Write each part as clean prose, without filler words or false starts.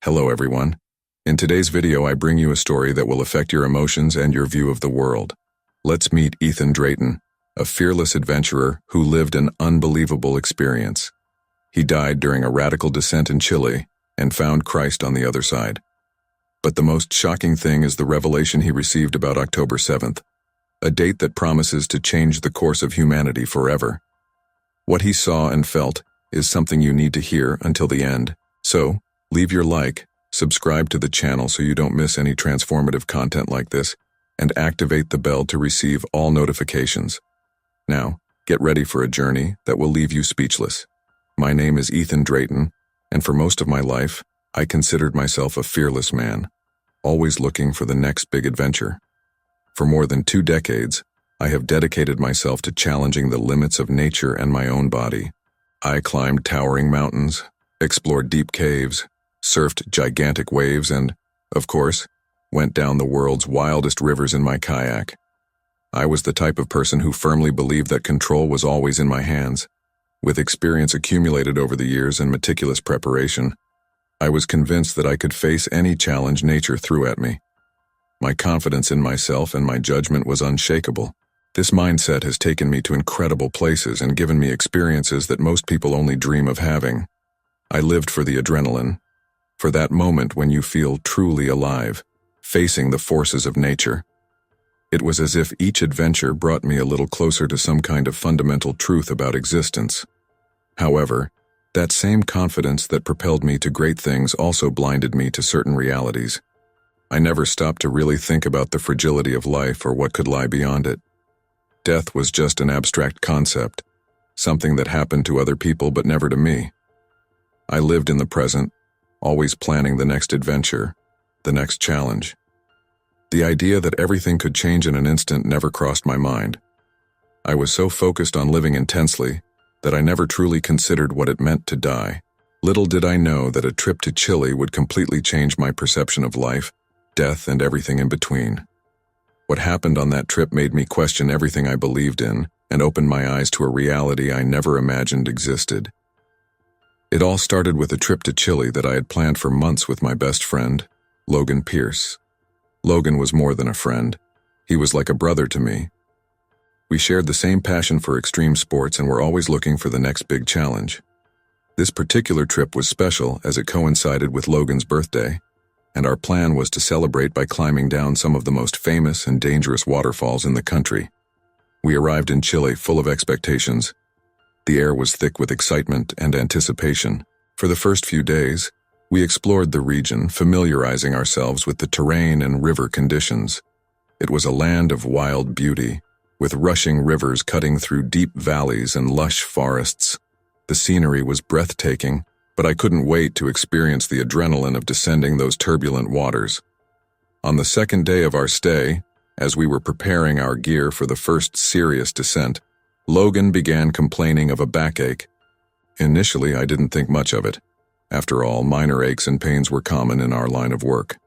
Hello everyone. In today's video I bring you a story that will affect your emotions and your view of the world. Let's meet Ethan Drayton, a fearless adventurer who lived an unbelievable experience. He died during a radical descent in Chile and found Christ on the other side. But the most shocking thing is the revelation he received about October 7th, a date that promises to change the course of humanity forever. What he saw and felt is something you need to hear until the end. So, leave your like, subscribe to the channel so you don't miss any transformative content like this, and activate the bell to receive all notifications. Now, get ready for a journey that will leave you speechless. My name is Ethan Drayton, and for most of my life, I considered myself a fearless man, always looking for the next big adventure. For more than 2 decades, I have dedicated myself to challenging the limits of nature and my own body. I climbed towering mountains, explored deep caves, surfed gigantic waves, and, of course, went down the world's wildest rivers in my kayak. I was the type of person who firmly believed that control was always in my hands. With experience accumulated over the years and meticulous preparation, I was convinced that I could face any challenge nature threw at me. My confidence in myself and my judgment was unshakable. This mindset has taken me to incredible places and given me experiences that most people only dream of having. I lived for the adrenaline, for that moment when you feel truly alive, facing the forces of nature. It was as if each adventure brought me a little closer to some kind of fundamental truth about existence. However, that same confidence that propelled me to great things also blinded me to certain realities. I never stopped to really think about the fragility of life or what could lie beyond it. Death was just an abstract concept, something that happened to other people but never to me. I lived in the present, always planning the next adventure, the next challenge. The idea that everything could change in an instant never crossed my mind. I was so focused on living intensely that I never truly considered what it meant to die. Little did I know that a trip to Chile would completely change my perception of life, death, and everything in between. What happened on that trip made me question everything I believed in and opened my eyes to a reality I never imagined existed. It all started with a trip to Chile that I had planned for months with my best friend, Logan Pierce. Logan was more than a friend. He was like a brother to me. We shared the same passion for extreme sports and were always looking for the next big challenge. This particular trip was special as it coincided with Logan's birthday, and our plan was to celebrate by climbing down some of the most famous and dangerous waterfalls in the country. We arrived in Chile full of expectations. The air was thick with excitement and anticipation. For the first few days, we explored the region, familiarizing ourselves with the terrain and river conditions. It was a land of wild beauty, with rushing rivers cutting through deep valleys and lush forests. The scenery was breathtaking, but I couldn't wait to experience the adrenaline of descending those turbulent waters. On the second day of our stay, as we were preparing our gear for the first serious descent, Logan began complaining of a backache. Initially, I didn't think much of it. After all, minor aches and pains were common in our line of work.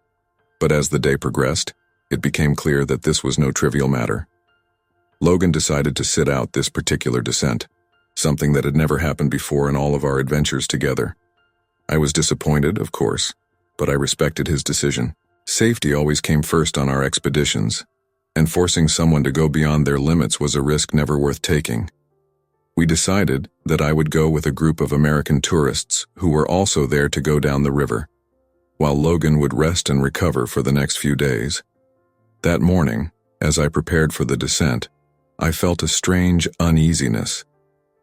But as the day progressed, it became clear that this was no trivial matter. Logan decided to sit out this particular descent, something that had never happened before in all of our adventures together. I was disappointed, of course, but I respected his decision. Safety always came first on our expeditions, and forcing someone to go beyond their limits was a risk never worth taking. We decided that I would go with a group of American tourists who were also there to go down the river, while Logan would rest and recover for the next few days. That morning, as I prepared for the descent, I felt a strange uneasiness.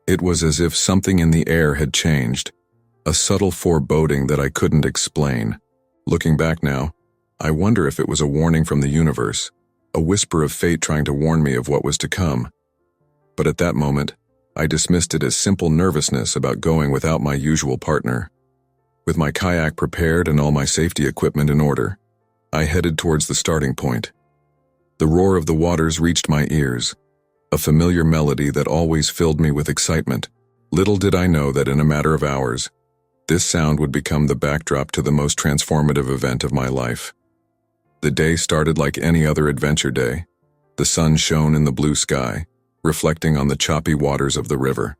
It was as if something in the air had changed, a subtle foreboding that I couldn't explain. Looking back now, I wonder if it was a warning from the universe, a whisper of fate trying to warn me of what was to come. But at that moment, I dismissed it as simple nervousness about going without my usual partner. With my kayak prepared and all my safety equipment in order, I headed towards the starting point. The roar of the waters reached my ears, a familiar melody that always filled me with excitement. Little did I know that in a matter of hours, this sound would become the backdrop to the most transformative event of my life. The day started like any other adventure day. The sun shone in the blue sky, reflecting on the choppy waters of the river.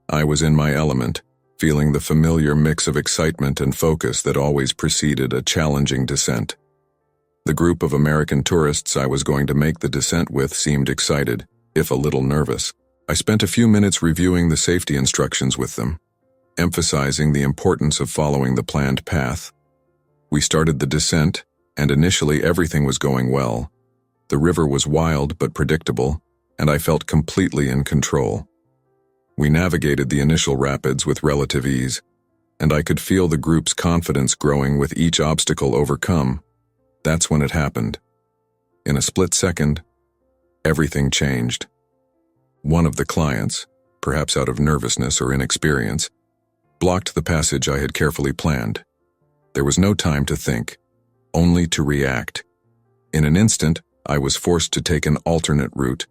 I was in my element, feeling the familiar mix of excitement and focus that always preceded a challenging descent. The group of American tourists I was going to make the descent with seemed excited, if a little nervous. I spent a few minutes reviewing the safety instructions with them, emphasizing the importance of following the planned path. We started the descent, and initially everything was going well. The river was wild but predictable, and I felt completely in control. We navigated the initial rapids with relative ease, and I could feel the group's confidence growing with each obstacle overcome. That's when it happened. In a split second, everything changed. One of the clients, perhaps out of nervousness or inexperience, blocked the passage I had carefully planned. There was no time to think, only to react. In an instant, I was forced to take an alternate route,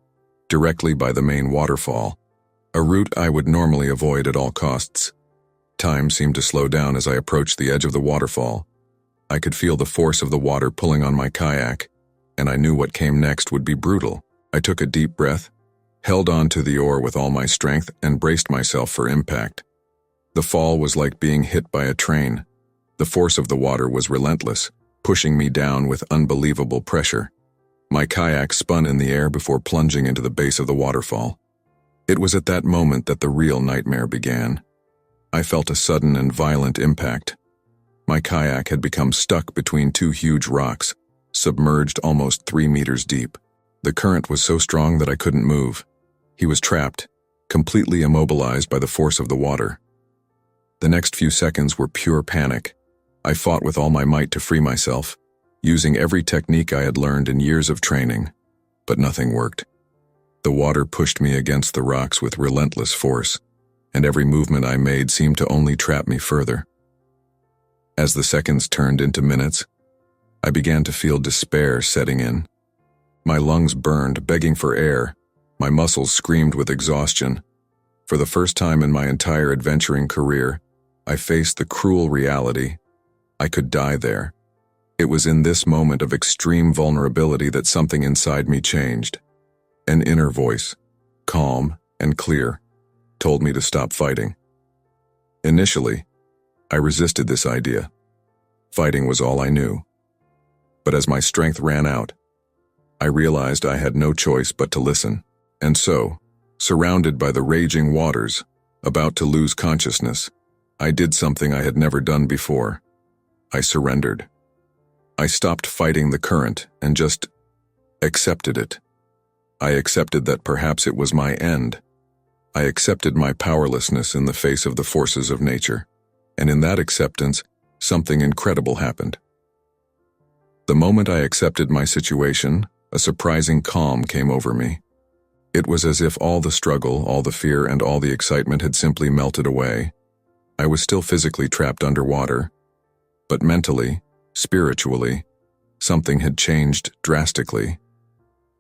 directly by the main waterfall, a route I would normally avoid at all costs. Time seemed to slow down as I approached the edge of the waterfall. I could feel the force of the water pulling on my kayak, and I knew what came next would be brutal. I took a deep breath, held on to the oar with all my strength, and braced myself for impact. The fall was like being hit by a train. The force of the water was relentless, pushing me down with unbelievable pressure. My kayak spun in the air before plunging into the base of the waterfall. It was at that moment that the real nightmare began. I felt a sudden and violent impact. My kayak had become stuck between two huge rocks, submerged almost 3 meters deep. The current was so strong that I couldn't move. He was trapped, completely immobilized by the force of the water. The next few seconds were pure panic. I fought with all my might to free myself, using every technique I had learned in years of training, but nothing worked. The water pushed me against the rocks with relentless force, and every movement I made seemed to only trap me further. As the seconds turned into minutes, I began to feel despair setting in. My lungs burned, begging for air. My muscles screamed with exhaustion. For the first time in my entire adventuring career, I faced the cruel reality. I could die there. It was in this moment of extreme vulnerability that something inside me changed. An inner voice, calm and clear, told me to stop fighting. Initially, I resisted this idea. Fighting was all I knew. But as my strength ran out, I realized I had no choice but to listen. And so, surrounded by the raging waters, about to lose consciousness, I did something I had never done before. I surrendered. I stopped fighting the current and just accepted it. I accepted that perhaps it was my end. I accepted my powerlessness in the face of the forces of nature. And in that acceptance, something incredible happened. The moment I accepted my situation, a surprising calm came over me. It was as if all the struggle, all the fear, and all the excitement had simply melted away. I was still physically trapped underwater, but mentally, spiritually, something had changed drastically.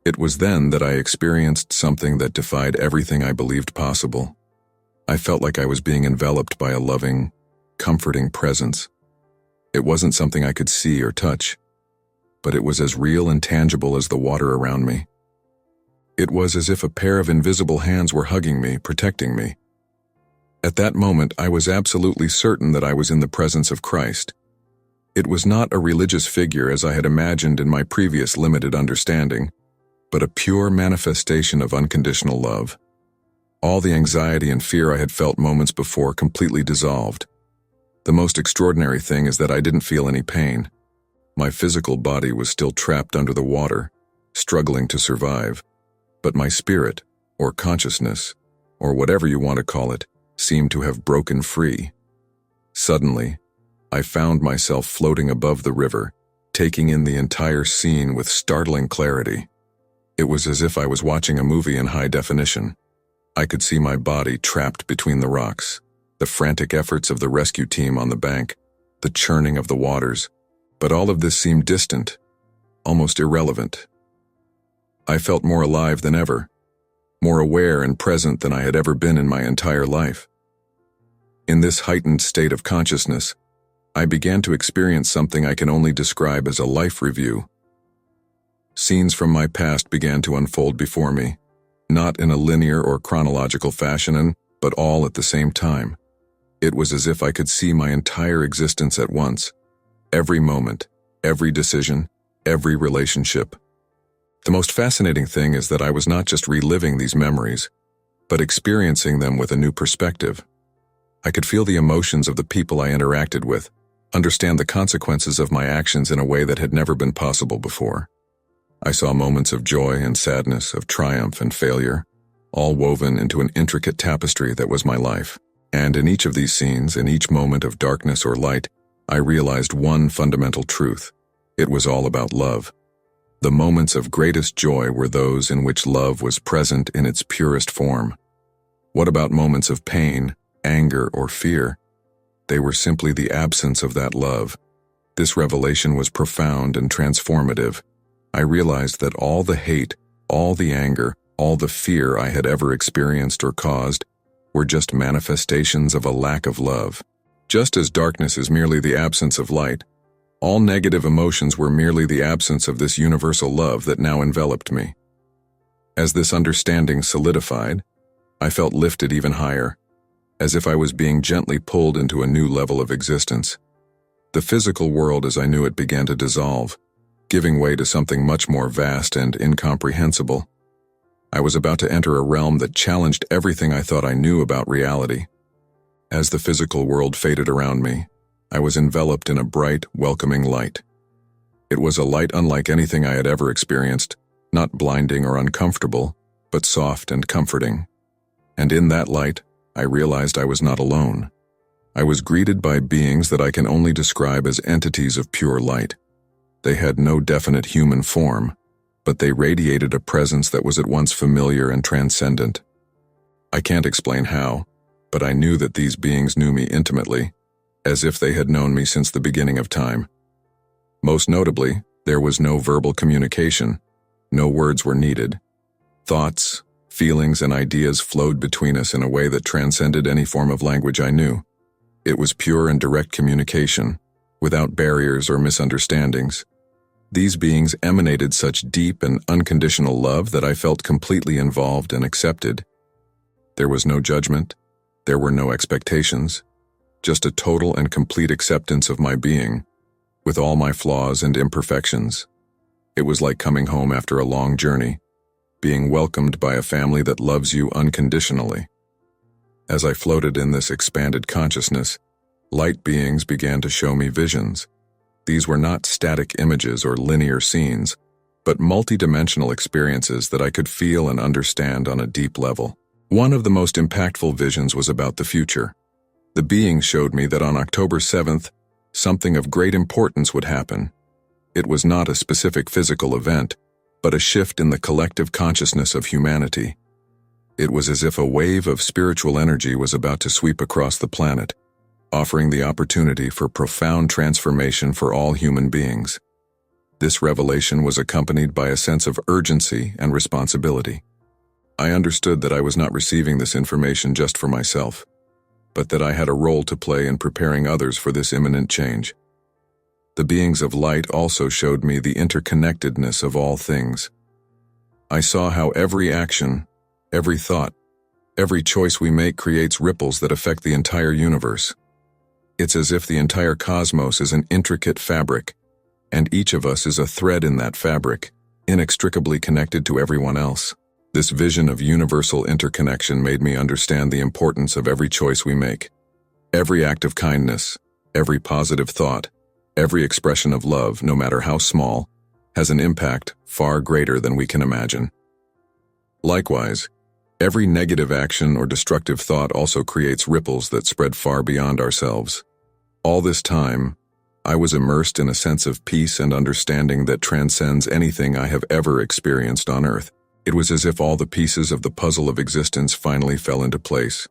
It was then that I experienced something that defied everything I believed possible. I felt like I was being enveloped by a loving, comforting presence. It wasn't something I could see or touch, but it was as real and tangible as the water around me. It was as if a pair of invisible hands were hugging me, protecting me. At that moment, I was absolutely certain that I was in the presence of Christ. It was not a religious figure as I had imagined in my previous limited understanding, but a pure manifestation of unconditional love. All the anxiety and fear I had felt moments before completely dissolved. The most extraordinary thing is that I didn't feel any pain. My physical body was still trapped under the water, struggling to survive, but my spirit, or consciousness, or whatever you want to call it, seemed to have broken free. Suddenly, I found myself floating above the river, taking in the entire scene with startling clarity. It was as if I was watching a movie in high definition. I could see my body trapped between the rocks, the frantic efforts of the rescue team on the bank, the churning of the waters, but all of this seemed distant, almost irrelevant. I felt more alive than ever, more aware and present than I had ever been in my entire life. In this heightened state of consciousness, I began to experience something I can only describe as a life review. Scenes from my past began to unfold before me, not in a linear or chronological fashion, but all at the same time. It was as if I could see my entire existence at once, every moment, every decision, every relationship. The most fascinating thing is that I was not just reliving these memories, but experiencing them with a new perspective. I could feel the emotions of the people I interacted with, understand the consequences of my actions in a way that had never been possible before. I saw moments of joy and sadness, of triumph and failure, all woven into an intricate tapestry that was my life. And in each of these scenes, in each moment of darkness or light, I realized one fundamental truth. It was all about love. The moments of greatest joy were those in which love was present in its purest form. What about moments of pain, anger, or fear? They were simply the absence of that love. This revelation was profound and transformative. I realized that all the hate, all the anger, all the fear I had ever experienced or caused were just manifestations of a lack of love. Just as darkness is merely the absence of light, all negative emotions were merely the absence of this universal love that now enveloped me. As this understanding solidified, I felt lifted even higher, as if I was being gently pulled into a new level of existence. The physical world as I knew it began to dissolve, giving way to something much more vast and incomprehensible. I was about to enter a realm that challenged everything I thought I knew about reality. As the physical world faded around me, I was enveloped in a bright, welcoming light. It was a light unlike anything I had ever experienced, not blinding or uncomfortable, but soft and comforting. And in that light, I realized I was not alone. I was greeted by beings that I can only describe as entities of pure light. They had no definite human form, but they radiated a presence that was at once familiar and transcendent. I can't explain how, but I knew that these beings knew me intimately, as if they had known me since the beginning of time. Most notably, there was no verbal communication. No words were needed. Thoughts, feelings, and ideas flowed between us in a way that transcended any form of language I knew. It was pure and direct communication, without barriers or misunderstandings. These beings emanated such deep and unconditional love that I felt completely involved and accepted. There was no judgment. There were no expectations. Just a total and complete acceptance of my being, with all my flaws and imperfections. It was like coming home after a long journey, being welcomed by a family that loves you unconditionally. As I floated in this expanded consciousness, light beings began to show me visions. These were not static images or linear scenes, but multidimensional experiences that I could feel and understand on a deep level. One of the most impactful visions was about the future. The being showed me that on October 7th, something of great importance would happen. It was not a specific physical event, but a shift in the collective consciousness of humanity. It was as if a wave of spiritual energy was about to sweep across the planet, offering the opportunity for profound transformation for all human beings. This revelation was accompanied by a sense of urgency and responsibility. I understood that I was not receiving this information just for myself, but that I had a role to play in preparing others for this imminent change. The beings of light also showed me the interconnectedness of all things. I saw how every action, every thought, every choice we make creates ripples that affect the entire universe. It's as if the entire cosmos is an intricate fabric, and each of us is a thread in that fabric, inextricably connected to everyone else. This vision of universal interconnection made me understand the importance of every choice we make. Every act of kindness, every positive thought, every expression of love, no matter how small, has an impact far greater than we can imagine. Likewise, every negative action or destructive thought also creates ripples that spread far beyond ourselves. All this time, I was immersed in a sense of peace and understanding that transcends anything I have ever experienced on Earth. It was as if all the pieces of the puzzle of existence finally fell into place,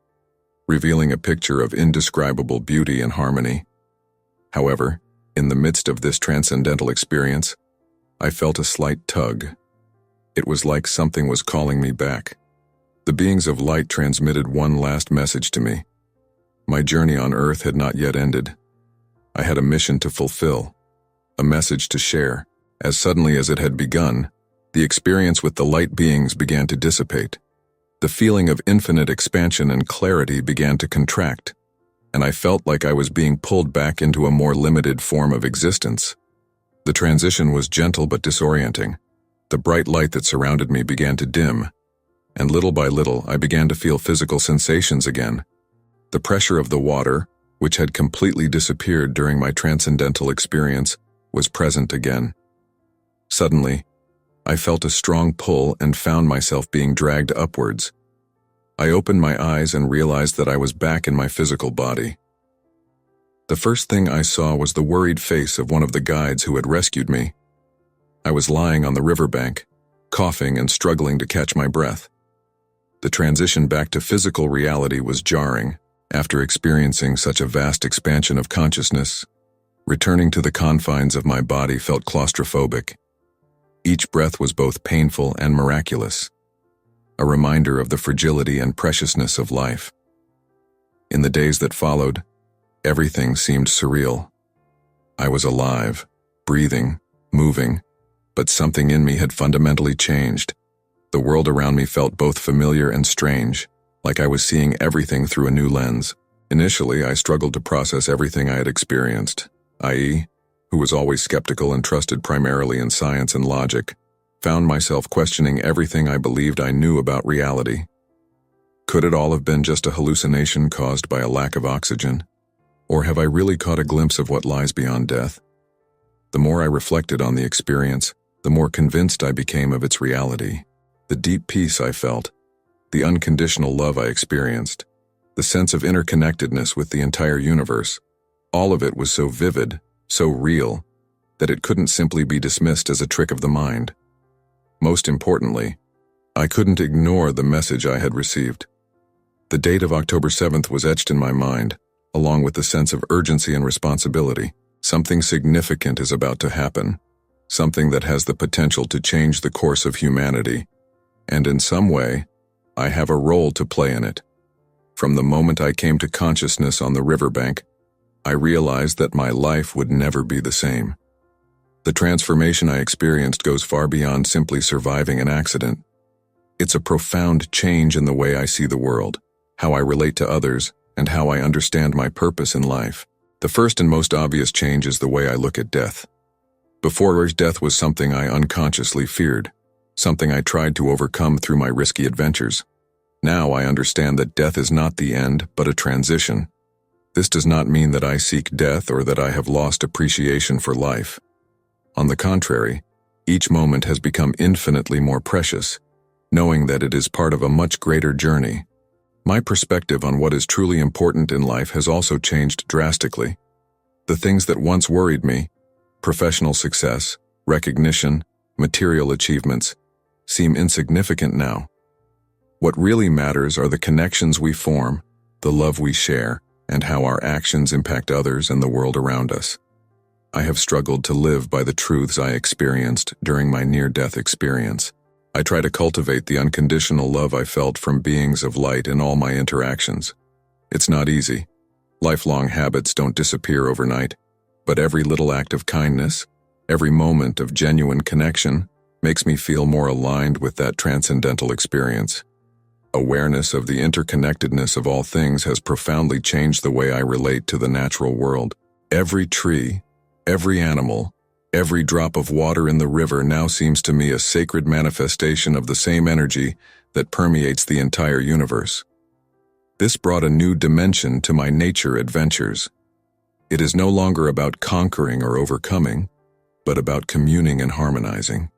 revealing a picture of indescribable beauty and harmony. However, in the midst of this transcendental experience, I felt a slight tug. It was like something was calling me back. The beings of light transmitted one last message to me. My journey on Earth had not yet ended. I had a mission to fulfill, a message to share. As suddenly as it had begun, the experience with the light beings began to dissipate. The feeling of infinite expansion and clarity began to contract, and I felt like I was being pulled back into a more limited form of existence. The transition was gentle but disorienting. The bright light that surrounded me began to dim, and little by little I began to feel physical sensations again. The pressure of the water, which had completely disappeared during my transcendental experience, was present again. Suddenly, I felt a strong pull and found myself being dragged upwards. I opened my eyes and realized that I was back in my physical body. The first thing I saw was the worried face of one of the guides who had rescued me. I was lying on the riverbank, coughing and struggling to catch my breath. The transition back to physical reality was jarring. After experiencing such a vast expansion of consciousness, returning to the confines of my body felt claustrophobic. Each breath was both painful and miraculous, a reminder of the fragility and preciousness of life. In the days that followed, everything seemed surreal. I was alive, breathing, moving, but something in me had fundamentally changed. The world around me felt both familiar and strange, like I was seeing everything through a new lens. Initially, I struggled to process everything I had experienced, i.e., who was always skeptical and trusted primarily in science and logic, found myself questioning everything I believed I knew about reality. Could it all have been just a hallucination caused by a lack of oxygen? Or have I really caught a glimpse of what lies beyond death? The more I reflected on the experience, the more convinced I became of its reality. The deep peace I felt, the unconditional love I experienced, the sense of interconnectedness with the entire universe, all of it was so vivid, so real, that it couldn't simply be dismissed as a trick of the mind. Most importantly, I couldn't ignore the message I had received. The date of October 7th was etched in my mind, along with the sense of urgency and responsibility. Something significant is about to happen, something that has the potential to change the course of humanity, and in some way, I have a role to play in it. From the moment I came to consciousness on the riverbank, I realized that my life would never be the same. The transformation I experienced goes far beyond simply surviving an accident. It's a profound change in the way I see the world, how I relate to others, and how I understand my purpose in life. The first and most obvious change is the way I look at death. Before, death was something I unconsciously feared, something I tried to overcome through my risky adventures. Now I understand that death is not the end, but a transition. This does not mean that I seek death or that I have lost appreciation for life. On the contrary, each moment has become infinitely more precious, knowing that it is part of a much greater journey. My perspective on what is truly important in life has also changed drastically. The things that once worried me, professional success, recognition, material achievements, seem insignificant now. What really matters are the connections we form, the love we share, and how our actions impact others and the world around us. I have struggled to live by the truths I experienced during my near-death experience. I try to cultivate the unconditional love I felt from beings of light in all my interactions. It's not easy. Lifelong habits don't disappear overnight, but every little act of kindness, every moment of genuine connection, makes me feel more aligned with that transcendental experience. Awareness of the interconnectedness of all things has profoundly changed the way I relate to the natural world. Every tree, every animal, every drop of water in the river now seems to me a sacred manifestation of the same energy that permeates the entire universe. This brought a new dimension to my nature adventures. It is no longer about conquering or overcoming, but about communing and harmonizing.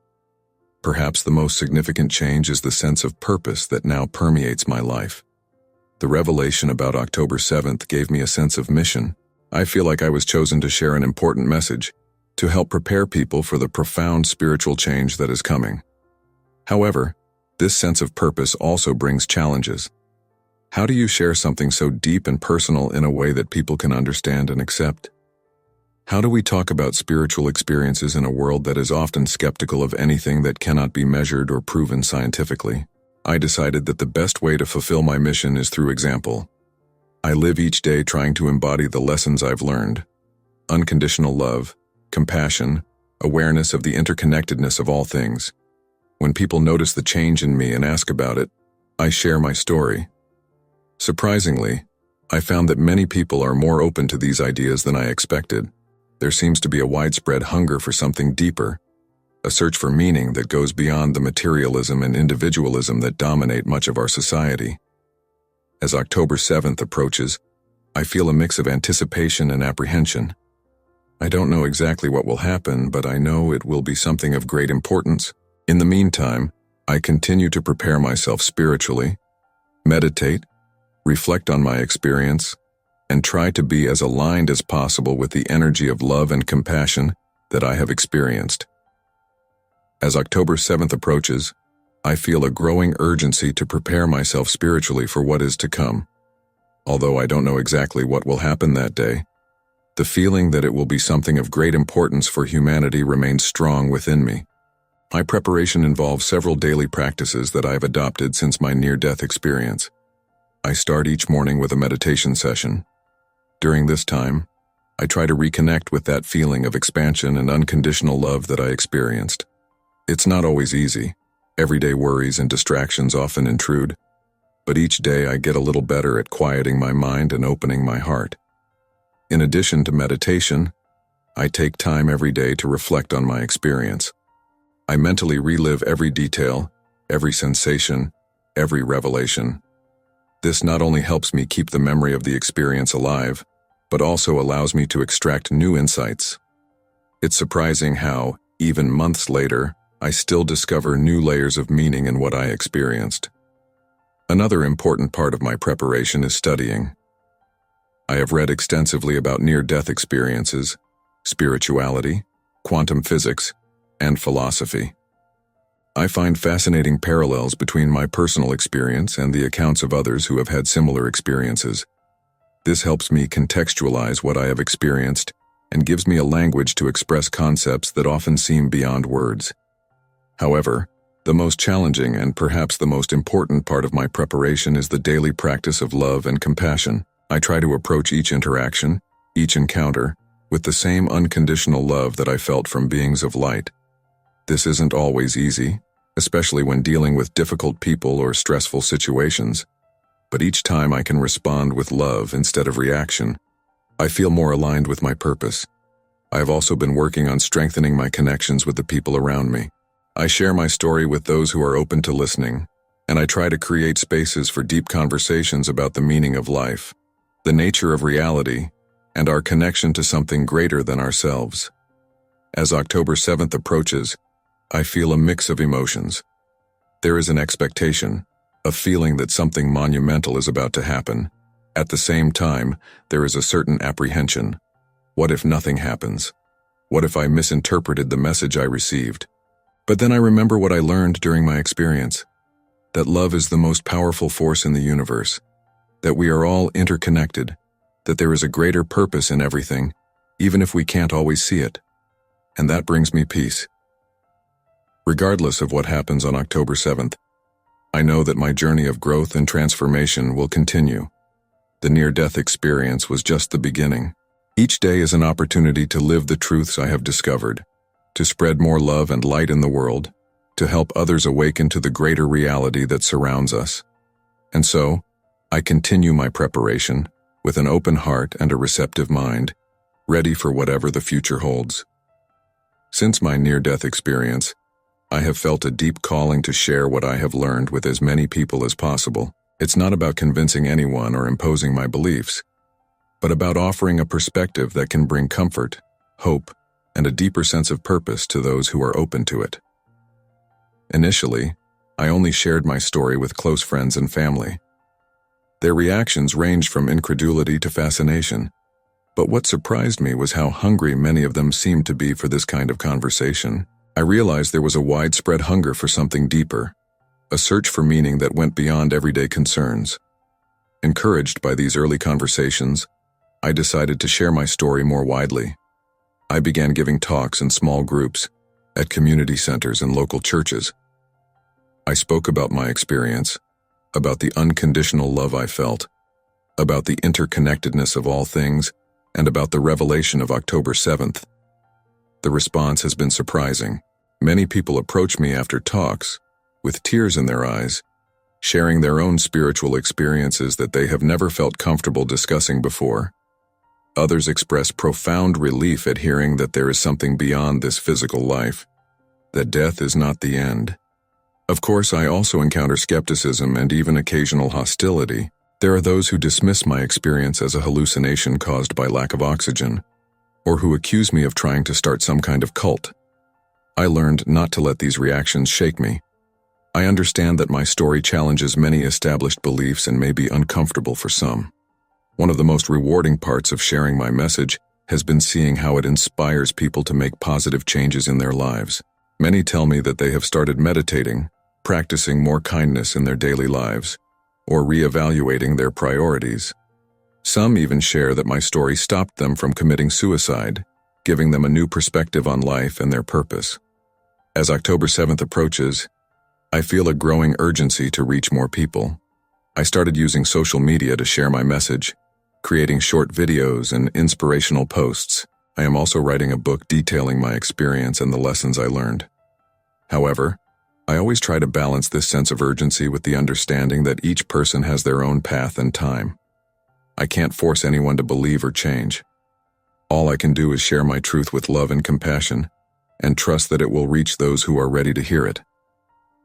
Perhaps the most significant change is the sense of purpose that now permeates my life. The revelation about October 7th gave me a sense of mission. I feel like I was chosen to share an important message, to help prepare people for the profound spiritual change that is coming. However, this sense of purpose also brings challenges. How do you share something so deep and personal in a way that people can understand and accept? How do we talk about spiritual experiences in a world that is often skeptical of anything that cannot be measured or proven scientifically? I decided that the best way to fulfill my mission is through example. I live each day trying to embody the lessons I've learned: unconditional love, compassion, awareness of the interconnectedness of all things. When people notice the change in me and ask about it, I share my story. Surprisingly, I found that many people are more open to these ideas than I expected. There seems to be a widespread hunger for something deeper, a search for meaning that goes beyond the materialism and individualism that dominate much of our society. As October 7th approaches, I feel a mix of anticipation and apprehension. I don't know exactly what will happen, but I know it will be something of great importance. In the meantime, I continue to prepare myself spiritually, meditate, reflect on my experience, and try to be as aligned as possible with the energy of love and compassion that I have experienced. As October 7th approaches, I feel a growing urgency to prepare myself spiritually for what is to come. Although I don't know exactly what will happen that day, the feeling that it will be something of great importance for humanity remains strong within me. My preparation involves several daily practices that I have adopted since my near-death experience. I start each morning with a meditation session. During this time, I try to reconnect with that feeling of expansion and unconditional love that I experienced. It's not always easy. Everyday worries and distractions often intrude, but each day I get a little better at quieting my mind and opening my heart. In addition to meditation, I take time every day to reflect on my experience. I mentally relive every detail, every sensation, every revelation. This not only helps me keep the memory of the experience alive, but also allows me to extract new insights. It's surprising how, even months later, I still discover new layers of meaning in what I experienced. Another important part of my preparation is studying. I have read extensively about near-death experiences, spirituality, quantum physics, and philosophy. I find fascinating parallels between my personal experience and the accounts of others who have had similar experiences. This helps me contextualize what I have experienced and gives me a language to express concepts that often seem beyond words. However, the most challenging and perhaps the most important part of my preparation is the daily practice of love and compassion. I try to approach each interaction, each encounter, with the same unconditional love that I felt from beings of light. This isn't always easy, especially when dealing with difficult people or stressful situations, but each time I can respond with love instead of reaction, I feel more aligned with my purpose. I have also been working on strengthening my connections with the people around me. I share my story with those who are open to listening, and I try to create spaces for deep conversations about the meaning of life, the nature of reality, and our connection to something greater than ourselves. As October 7th approaches, I feel a mix of emotions. There is an expectation, a feeling that something monumental is about to happen. At the same time, there is a certain apprehension. What if nothing happens? What if I misinterpreted the message I received? But then I remember what I learned during my experience, that love is the most powerful force in the universe, that we are all interconnected, that there is a greater purpose in everything, even if we can't always see it. And that brings me peace. Regardless of what happens on October 7th, I know that my journey of growth and transformation will continue. The near-death experience was just the beginning. Each day is an opportunity to live the truths I have discovered, to spread more love and light in the world, to help others awaken to the greater reality that surrounds us. And so, I continue my preparation with an open heart and a receptive mind, ready for whatever the future holds. Since my near-death experience, I have felt a deep calling to share what I have learned with as many people as possible. It's not about convincing anyone or imposing my beliefs, but about offering a perspective that can bring comfort, hope, and a deeper sense of purpose to those who are open to it. Initially, I only shared my story with close friends and family. Their reactions ranged from incredulity to fascination, but what surprised me was how hungry many of them seemed to be for this kind of conversation. I realized there was a widespread hunger for something deeper, a search for meaning that went beyond everyday concerns. Encouraged by these early conversations, I decided to share my story more widely. I began giving talks in small groups, at community centers and local churches. I spoke about my experience, about the unconditional love I felt, about the interconnectedness of all things, and about the revelation of October 7th. The response has been surprising. Many people approach me after talks, with tears in their eyes, sharing their own spiritual experiences that they have never felt comfortable discussing before. Others express profound relief at hearing that there is something beyond this physical life, that death is not the end. Of course, I also encounter skepticism and even occasional hostility. There are those who dismiss my experience as a hallucination caused by lack of oxygen, or who accuse me of trying to start some kind of cult. I learned not to let these reactions shake me. I understand that my story challenges many established beliefs and may be uncomfortable for some. One of the most rewarding parts of sharing my message has been seeing how it inspires people to make positive changes in their lives. Many tell me that they have started meditating, practicing more kindness in their daily lives, or reevaluating their priorities. Some even share that my story stopped them from committing suicide, giving them a new perspective on life and their purpose. As October 7th approaches, I feel a growing urgency to reach more people. I started using social media to share my message, creating short videos and inspirational posts. I am also writing a book detailing my experience and the lessons I learned. However, I always try to balance this sense of urgency with the understanding that each person has their own path and time. I can't force anyone to believe or change. All I can do is share my truth with love and compassion, and trust that it will reach those who are ready to hear it.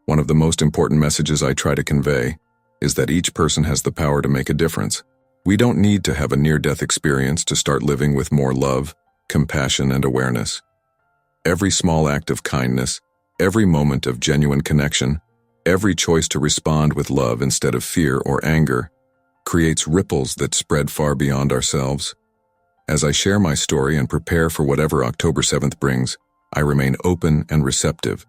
One of the most important messages I try to convey is that each person has the power to make a difference. We don't need to have a near-death experience to start living with more love, compassion, and awareness. Every small act of kindness, every moment of genuine connection, every choice to respond with love instead of fear or anger, creates ripples that spread far beyond ourselves. As I share my story and prepare for whatever October 7th brings, I remain open and receptive.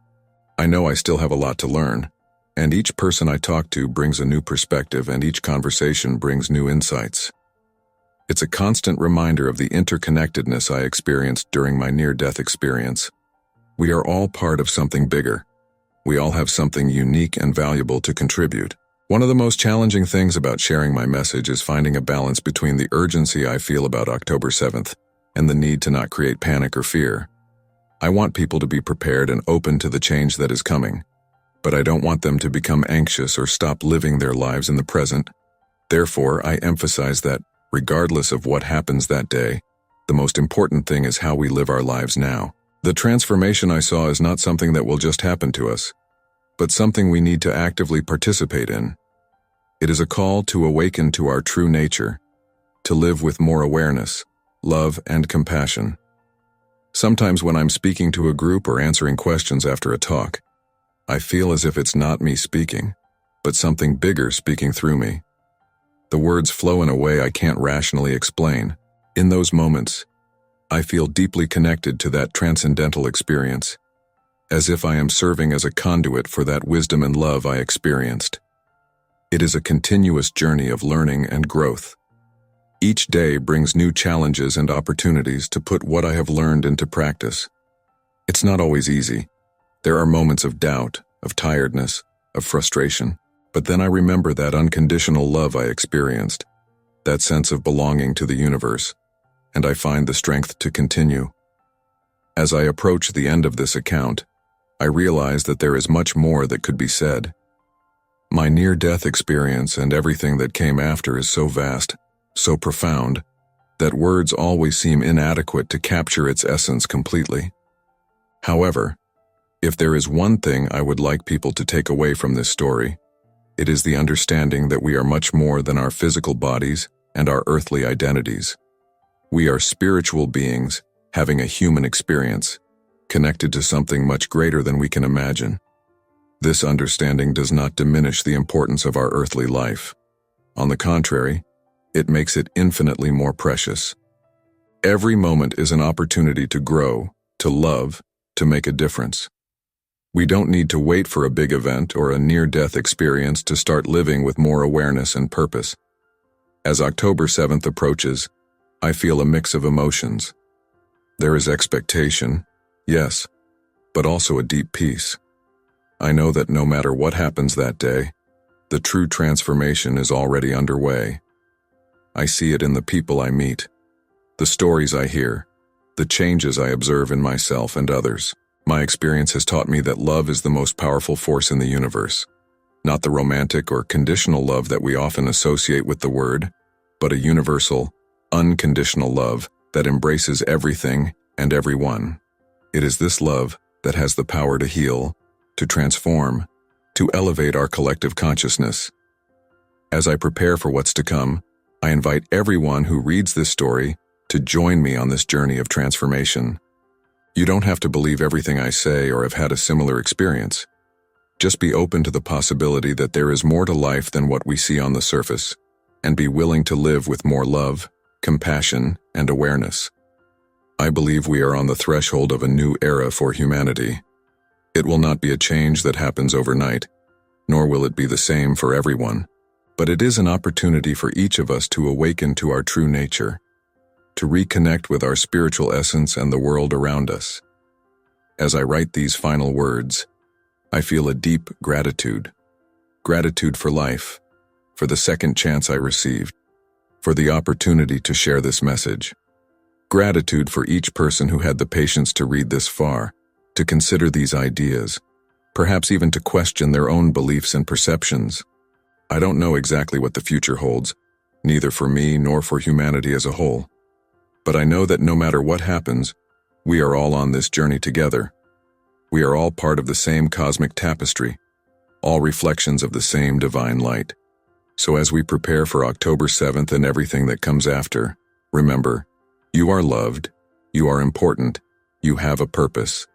I know I still have a lot to learn, and each person I talk to brings a new perspective and each conversation brings new insights. It's a constant reminder of the interconnectedness I experienced during my near-death experience. We are all part of something bigger. We all have something unique and valuable to contribute. One of the most challenging things about sharing my message is finding a balance between the urgency I feel about October 7th and the need to not create panic or fear. I want people to be prepared and open to the change that is coming, but I don't want them to become anxious or stop living their lives in the present. Therefore, I emphasize that, regardless of what happens that day, the most important thing is how we live our lives now. The transformation I saw is not something that will just happen to us, but something we need to actively participate in. It is a call to awaken to our true nature, to live with more awareness, love, and compassion. Sometimes when I'm speaking to a group or answering questions after a talk, I feel as if it's not me speaking, but something bigger speaking through me. The words flow in a way I can't rationally explain. In those moments, I feel deeply connected to that transcendental experience, as if I am serving as a conduit for that wisdom and love I experienced. It is a continuous journey of learning and growth. Each day brings new challenges and opportunities to put what I have learned into practice. It's not always easy. There are moments of doubt, of tiredness, of frustration, but then I remember that unconditional love I experienced, that sense of belonging to the universe, and I find the strength to continue. As I approach the end of this account, I realize that there is much more that could be said. My near-death experience and everything that came after is so vast, so profound, that words always seem inadequate to capture its essence completely. However, if there is one thing I would like people to take away from this story, it is the understanding that we are much more than our physical bodies and our earthly identities. We are spiritual beings having a human experience, connected to something much greater than we can imagine. This understanding does not diminish the importance of our earthly life. On the contrary, it makes it infinitely more precious. Every moment is an opportunity to grow, to love, to make a difference. We don't need to wait for a big event or a near-death experience to start living with more awareness and purpose. As October 7th approaches, I feel a mix of emotions. There is expectation, yes, but also a deep peace. I know that no matter what happens that day, the true transformation is already underway. I see it in the people I meet, the stories I hear, the changes I observe in myself and others. My experience has taught me that love is the most powerful force in the universe. not the romantic or conditional love that we often associate with the word, but a universal, unconditional love that embraces everything and everyone. It is this love that has the power to heal, to transform, to elevate our collective consciousness. As I prepare for what's to come, I invite everyone who reads this story to join me on this journey of transformation. You don't have to believe everything I say or have had a similar experience. Just be open to the possibility that there is more to life than what we see on the surface, and be willing to live with more love, compassion, and awareness. I believe we are on the threshold of a new era for humanity. It will not be a change that happens overnight, nor will it be the same for everyone, but it is an opportunity for each of us to awaken to our true nature, to reconnect with our spiritual essence and the world around us. As I write these final words, I feel a deep gratitude. Gratitude for life, for the second chance I received, for the opportunity to share this message. Gratitude for each person who had the patience to read this far, to consider these ideas, perhaps even to question their own beliefs and perceptions. I don't know exactly what the future holds, neither for me nor for humanity as a whole. But I know that no matter what happens, we are all on this journey together. We are all part of the same cosmic tapestry, all reflections of the same divine light. So as we prepare for October 7th and everything that comes after, remember, you are loved, you are important, you have a purpose.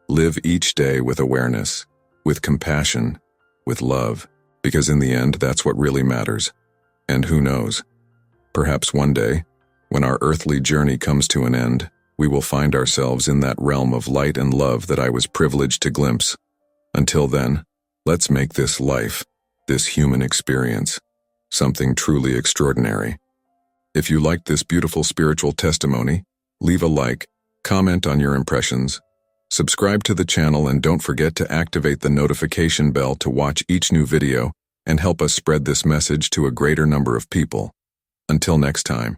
Live each day with awareness, with compassion, with love, because in the end, that's what really matters. And who knows, perhaps one day, when our earthly journey comes to an end, we will find ourselves in that realm of light and love that I was privileged to glimpse. Until then, let's make this life, this human experience, something truly extraordinary. If you liked this beautiful spiritual testimony, leave a like, comment on your impressions, subscribe to the channel, and don't forget to activate the notification bell to watch each new video and help us spread this message to a greater number of people. Until next time.